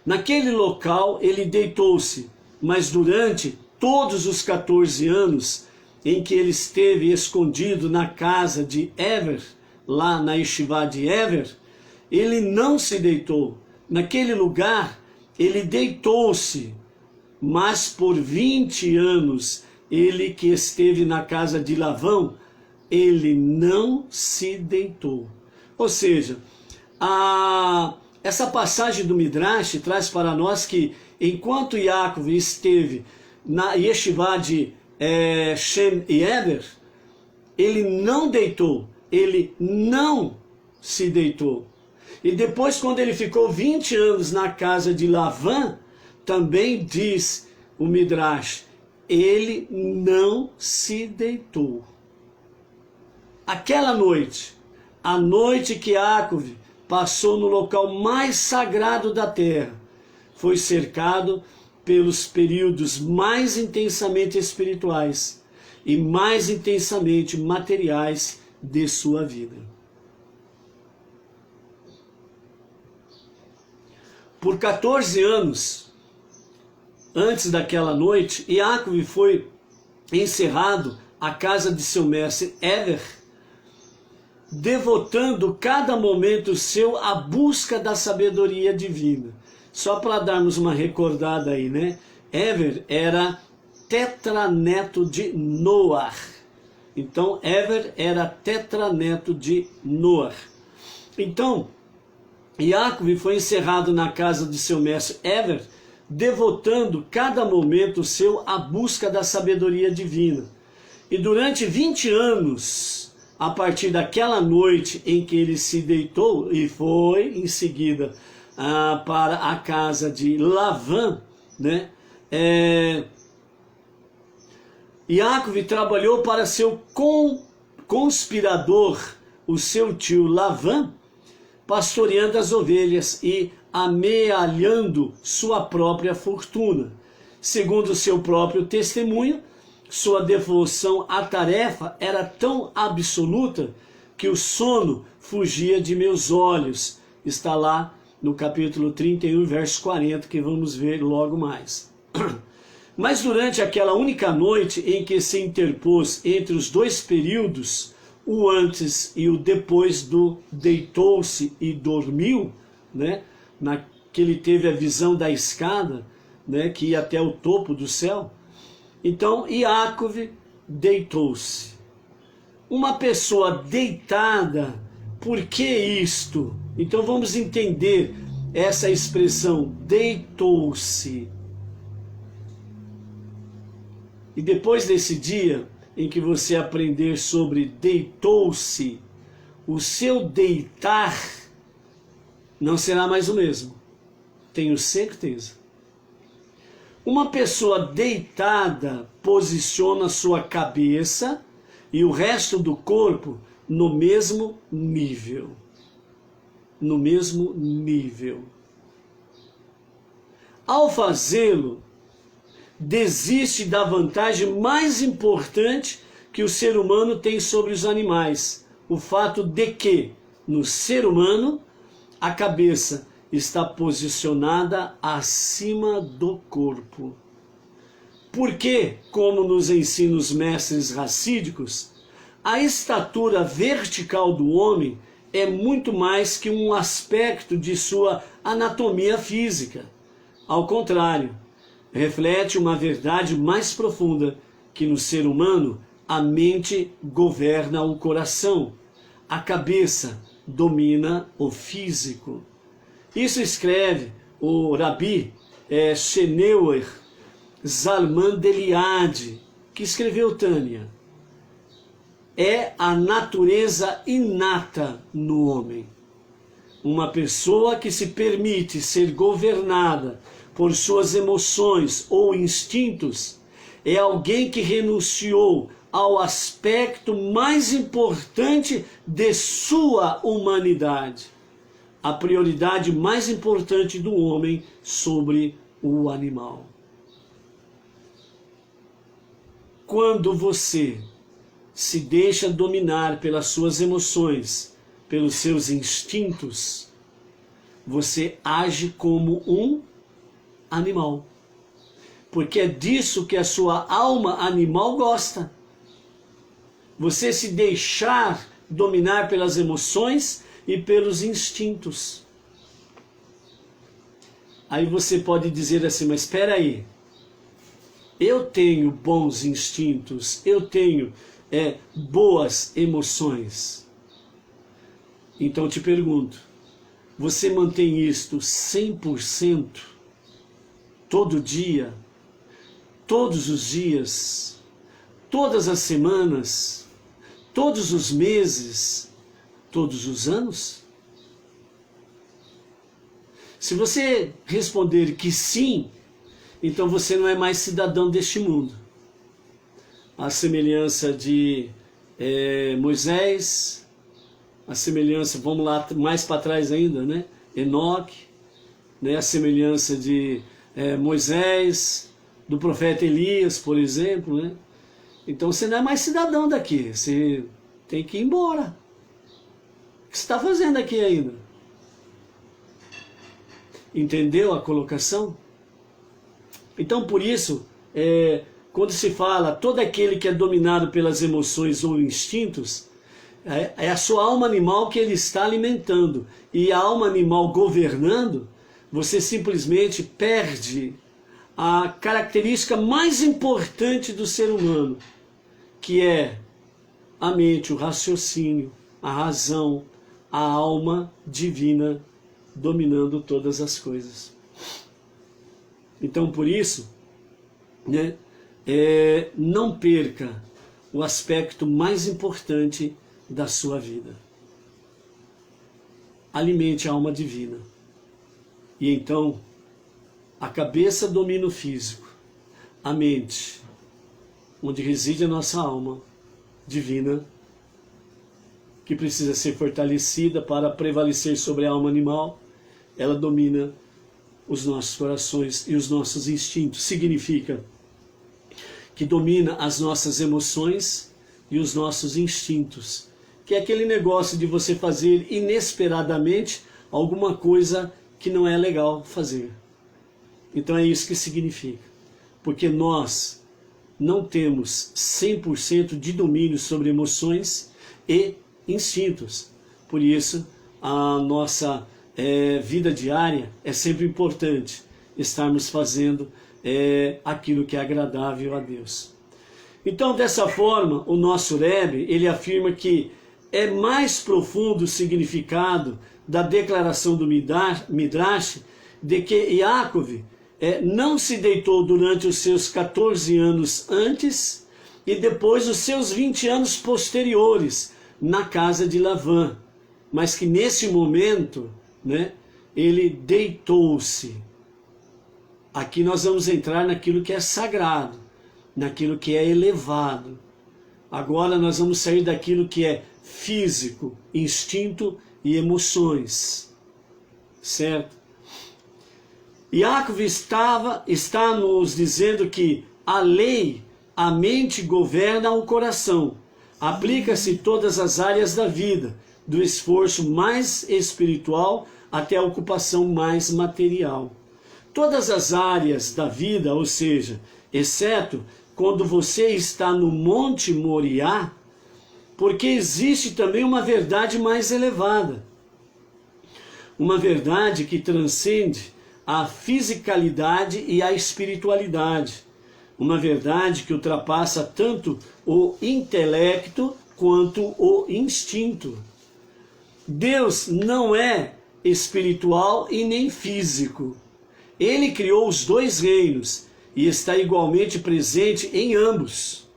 Naquele local ele deitou-se, mas durante todos os 14 anos em que ele esteve escondido na casa de Ever, lá na Yeshivá de Ever, ele não se deitou. Naquele lugar ele deitou-se, mas por 20 anos, ele que esteve na casa de Lavão, ele não se deitou. Ou seja, essa passagem do Midrash traz para nós que enquanto Yaakov esteve na Yeshivá de Shem e Eber, ele não deitou, ele não se deitou. E depois, quando ele ficou 20 anos na casa de Lavã, também diz o Midrash, ele não se deitou. Aquela noite, a noite que Yaakov passou no local mais sagrado da terra, foi cercado pelos períodos mais intensamente espirituais e mais intensamente materiais de sua vida. Por 14 anos, antes daquela noite, Yaakov foi encerrado à casa de seu mestre Ever, devotando cada momento seu à busca da sabedoria divina. Só para darmos uma recordada aí, né? Ever era tetraneto de Noar. Então, Ever era tetraneto de Noar. Então, Yaakov foi encerrado na casa de seu mestre Ever, devotando cada momento seu à busca da sabedoria divina. E durante 20 anos, a partir daquela noite em que ele se deitou e foi em seguida para a casa de Lavã, né? Yaakov trabalhou para seu conspirador, o seu tio Lavã, pastoreando as ovelhas e amealhando sua própria fortuna. Segundo seu próprio testemunho, sua devoção à tarefa era tão absoluta que o sono fugia de meus olhos. Está lá no capítulo 31, verso 40, que vamos ver logo mais. Mas durante aquela única noite em que se interpôs entre os dois períodos, o antes e o depois do deitou-se e dormiu, né, que ele teve a visão da escada, né, que ia até o topo do céu. Então Yaakov deitou-se. Uma pessoa deitada, por que isto? Então vamos entender essa expressão, deitou-se. E depois desse dia em que você aprender sobre deitou-se, o seu deitar não será mais o mesmo. Tenho certeza. Uma pessoa deitada posiciona sua cabeça e o resto do corpo no mesmo nível. No mesmo nível. Ao fazê-lo, desiste da vantagem mais importante que o ser humano tem sobre os animais. O fato de que, no ser humano, a cabeça está posicionada acima do corpo. Porque, como nos ensinam os mestres racídicos, a estatura vertical do homem é muito mais que um aspecto de sua anatomia física. Ao contrário, reflete uma verdade mais profunda, que no ser humano a mente governa o coração, a cabeça domina o físico. Isso escreve o Rabi Sheneuer Zalman de Liade, que escreveu Tânia. É a natureza inata no homem. Uma pessoa que se permite ser governada por suas emoções ou instintos é alguém que renunciou ao aspecto mais importante de sua humanidade, a prioridade mais importante do homem sobre o animal. Quando você se deixa dominar pelas suas emoções, pelos seus instintos, você age como um animal. Porque é disso que a sua alma animal gosta. Você se deixar dominar pelas emoções e pelos instintos. Aí você pode dizer assim, mas espera aí, eu tenho bons instintos, eu tenho boas emoções. Então te pergunto, você mantém isto 100% todo dia, todos os dias, todas as semanas, todos os meses, todos os anos? Se você responder que sim, então você não é mais cidadão deste mundo. A semelhança de Moisés, a semelhança, vamos lá mais para trás ainda, né? Enoque, né? A semelhança de Moisés, do profeta Elias, por exemplo, né? Então você não é mais cidadão daqui, você tem que ir embora. O que você está fazendo aqui ainda? Entendeu a colocação? Então por isso, quando se fala todo aquele que é dominado pelas emoções ou instintos, é a sua alma animal que ele está alimentando. E a alma animal governando, você simplesmente perde a característica mais importante do ser humano, que é a mente, o raciocínio, a razão, a alma divina dominando todas as coisas. Então por isso, né, não perca o aspecto mais importante da sua vida. Alimente a alma divina. E então, a cabeça domina o físico, a mente, onde reside a nossa alma divina, que precisa ser fortalecida para prevalecer sobre a alma animal, ela domina os nossos corações e os nossos instintos. Significa que domina as nossas emoções e os nossos instintos, que é aquele negócio de você fazer inesperadamente alguma coisa que não é legal fazer. Então é isso que significa, porque nós não temos 100% de domínio sobre emoções e instintos. Por isso a nossa vida diária é sempre importante estarmos fazendo aquilo que é agradável a Deus. Então, dessa forma, o nosso Rebbe, ele afirma que é mais profundo o significado da declaração do Midrash de que Yaakov não se deitou durante os seus 14 anos antes e depois os seus 20 anos posteriores na casa de Lavã, mas que nesse momento, né, ele deitou-se Aqui nós vamos entrar naquilo que é sagrado, naquilo que é elevado. Agora nós vamos sair daquilo que é físico, instinto e emoções. Certo? Iacov está nos dizendo que a lei, a mente governa o coração. Aplica-se em todas as áreas da vida, do esforço mais espiritual até a ocupação mais material. Todas as áreas da vida, ou seja, exceto quando você está no Monte Moriá, porque existe também uma verdade mais elevada. Uma verdade que transcende a fisicalidade e a espiritualidade. Uma verdade que ultrapassa tanto o intelecto quanto o instinto. Deus não é espiritual e nem físico. Ele criou os dois reinos e está igualmente presente em ambos.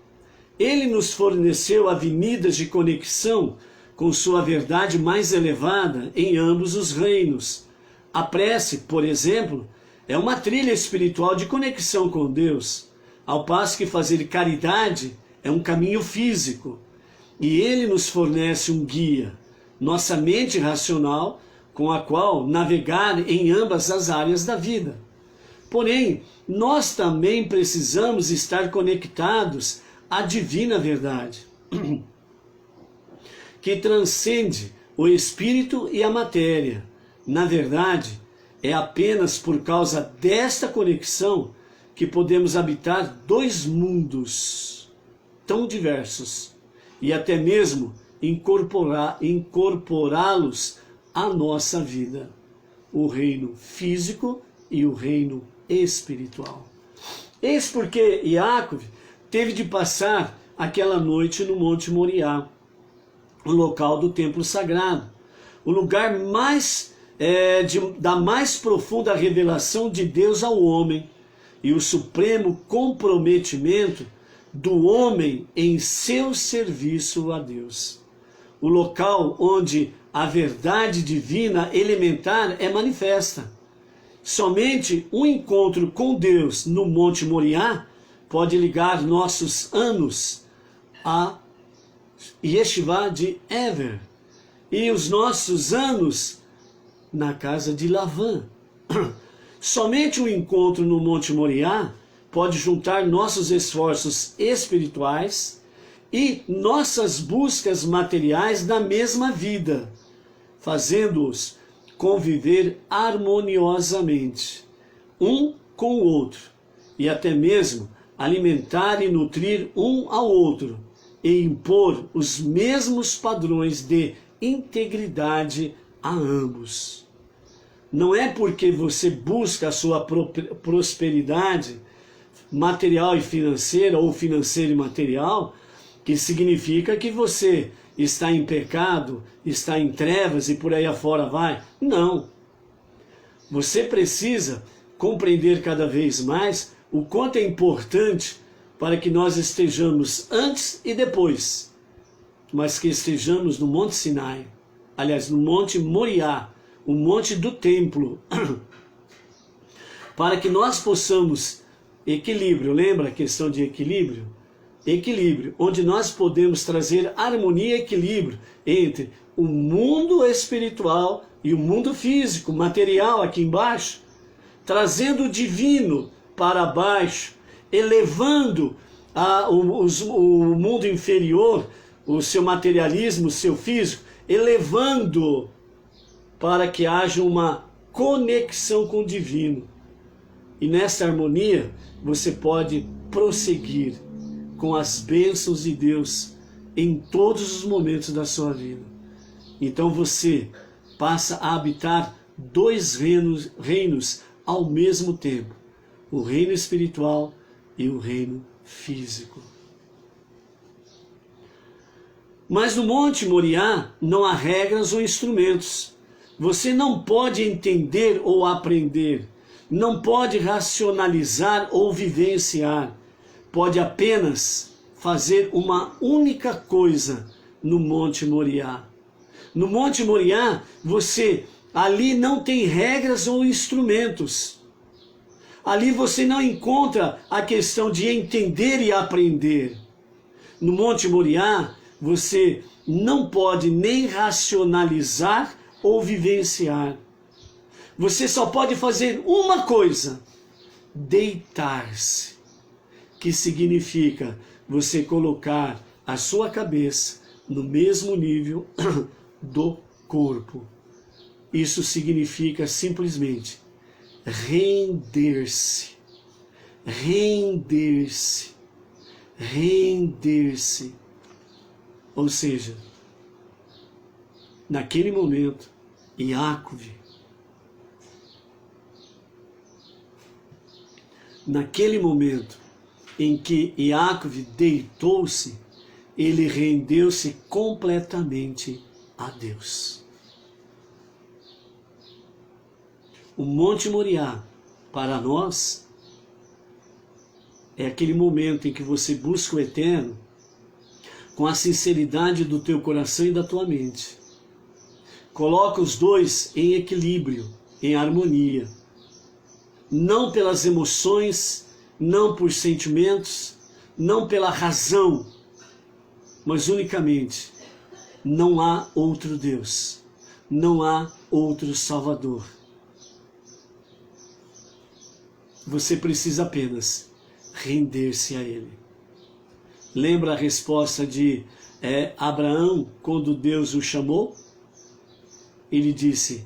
Ele nos forneceu avenidas de conexão com sua verdade mais elevada em ambos os reinos. A prece, por exemplo, é uma trilha espiritual de conexão com Deus, ao passo que fazer caridade é um caminho físico. E ele nos fornece um guia, nossa mente racional, com a qual navegar em ambas as áreas da vida. Porém, nós também precisamos estar conectados à divina verdade, que transcende o espírito e a matéria. Na verdade, é apenas por causa desta conexão que podemos habitar dois mundos tão diversos e até mesmo incorporá-los à nossa vida, o reino físico e o reino espiritual. Eis porque Iacov teve de passar aquela noite no Monte Moriá, o local do templo sagrado, o lugar da mais profunda revelação de Deus ao homem e o supremo comprometimento do homem em seu serviço a Deus. O local onde a verdade divina elementar é manifesta. Somente um encontro com Deus no Monte Moriá pode ligar nossos anos a Yeshiva de Ever e os nossos anos na casa de Lavã. Somente um encontro no Monte Moriá pode juntar nossos esforços espirituais e nossas buscas materiais na mesma vida, fazendo-os conviver harmoniosamente, um com o outro, e até mesmo alimentar e nutrir um ao outro, e impor os mesmos padrões de integridade a ambos. Não é porque você busca a sua prosperidade material e financeira, ou financeira e material, que significa que você está em pecado, está em trevas e por aí afora vai. Não. Você precisa compreender cada vez mais o quanto é importante para que nós estejamos antes e depois, mas que estejamos no Monte Sinai, aliás, no Monte Moriá, o monte do templo, para que nós possamos equilíbrio, lembra a questão de equilíbrio? Equilíbrio, onde nós podemos trazer harmonia e equilíbrio entre o mundo espiritual e o mundo físico, material aqui embaixo, trazendo o divino para baixo, elevando o mundo inferior, o seu materialismo, o seu físico, elevando para que haja uma conexão com o divino. E nessa harmonia você pode prosseguir com as bênçãos de Deus em todos os momentos da sua vida. Então você passa a habitar dois reinos ao mesmo tempo, o reino espiritual e o reino físico. Mas no Monte Moriá não há regras ou instrumentos. Você não pode entender ou aprender, não pode racionalizar ou vivenciar, pode apenas fazer uma única coisa no Monte Moriá. No Monte Moriá, ali não tem regras ou instrumentos. Ali você não encontra a questão de entender e aprender. No Monte Moriá, você não pode nem racionalizar ou vivenciar. Você só pode fazer uma coisa: deitar-se, que significa você colocar a sua cabeça no mesmo nível do corpo. Isso significa simplesmente render-se, render-se, render-se. Ou seja, naquele momento, Iacov, naquele momento em que Iacov deitou-se, ele rendeu-se completamente a Deus. O Monte Moriá, para nós, é aquele momento em que você busca o Eterno com a sinceridade do teu coração e da tua mente. Coloca os dois em equilíbrio, em harmonia. Não pelas emoções, não por sentimentos, não pela razão, mas unicamente, não há outro Deus, não há outro Salvador. Você precisa apenas render-se a Ele. Lembra a resposta de Abraão quando Deus o chamou? Ele disse: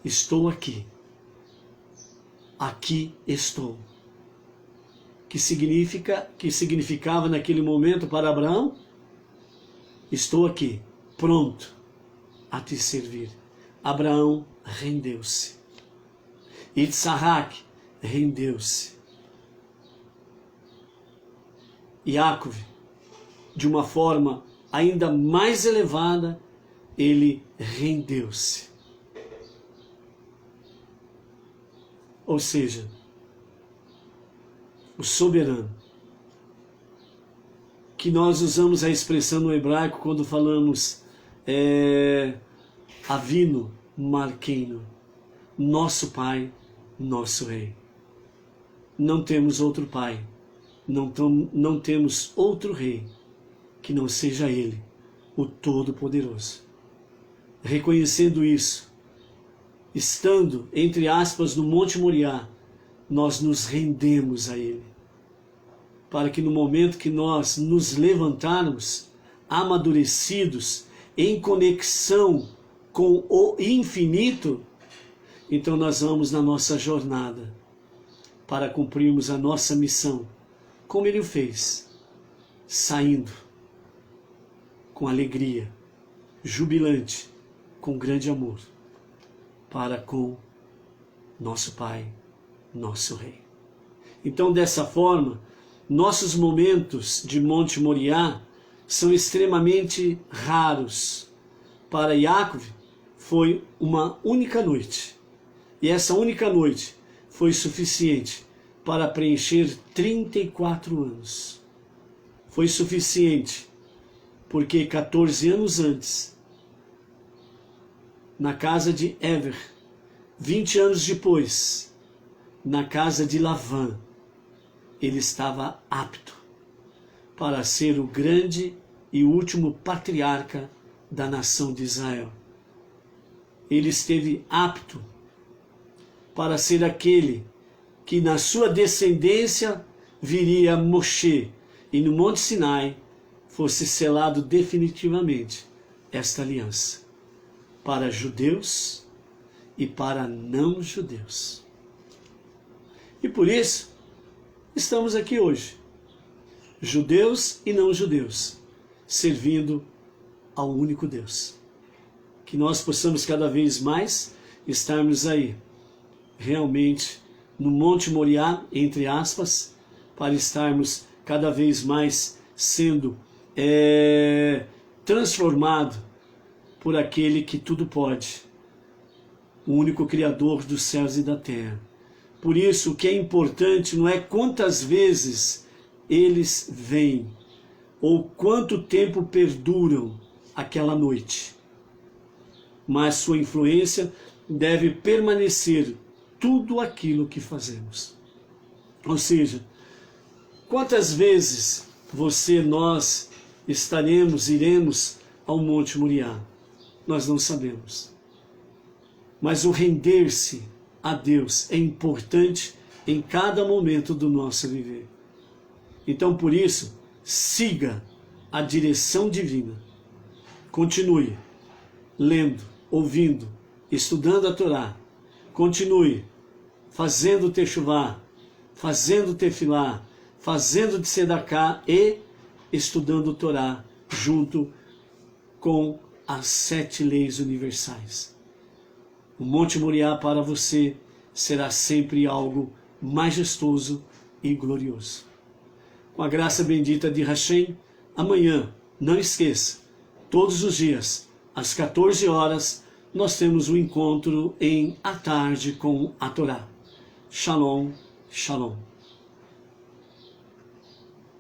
estou aqui. Aqui estou. Que significava naquele momento para Abraão? Estou aqui, pronto a te servir. Abraão rendeu-se. Isaac rendeu-se. Iacov, de uma forma ainda mais elevada, ele rendeu-se. Ou seja, o soberano, que nós usamos a expressão no hebraico quando falamos Avinu Malkeinu, nosso Pai, nosso Rei. Não temos outro Pai, não temos outro Rei que não seja Ele, o Todo-Poderoso. Reconhecendo isso, estando, entre aspas, no Monte Moriá, nós nos rendemos a Ele, para que no momento que nós nos levantarmos, amadurecidos, em conexão com o infinito, então nós vamos na nossa jornada para cumprirmos a nossa missão, como Ele o fez, saindo com alegria, jubilante, com grande amor, para com nosso Pai, nosso Rei. Então, dessa forma, nossos momentos de Monte Moriá são extremamente raros. Para Iacov, foi uma única noite. E essa única noite foi suficiente para preencher 34 anos. Foi suficiente porque 14 anos antes, na casa de Ever, 20 anos depois, na casa de Lavã, ele estava apto para ser o grande e último patriarca da nação de Israel. Ele esteve apto para ser aquele que na sua descendência viria Moshe, e no Monte Sinai fosse selado definitivamente esta aliança para judeus e para não judeus. E por isso estamos aqui hoje, judeus e não judeus, servindo ao único Deus. Que nós possamos cada vez mais estarmos aí, realmente, no Monte Moriá, entre aspas, para estarmos cada vez mais sendo transformado por aquele que tudo pode, o único Criador dos céus e da terra. Por isso, o que é importante não é quantas vezes eles vêm, ou quanto tempo perduram aquela noite, mas sua influência deve permanecer tudo aquilo que fazemos. Ou seja, quantas vezes nós iremos ao Monte Moriá? Nós não sabemos. Mas o render-se a Deus é importante em cada momento do nosso viver. Então, por isso, siga a direção divina. Continue lendo, ouvindo, estudando a Torá. Continue fazendo techuvá, fazendo tefilá, fazendo de tzedaká e estudando a Torá junto com as 7 leis universais. O Monte Moriá para você será sempre algo majestoso e glorioso. Com a graça bendita de Hashem, amanhã, não esqueça, todos os dias, às 14 horas, nós temos um encontro em A Tarde com a Torá. Shalom, shalom.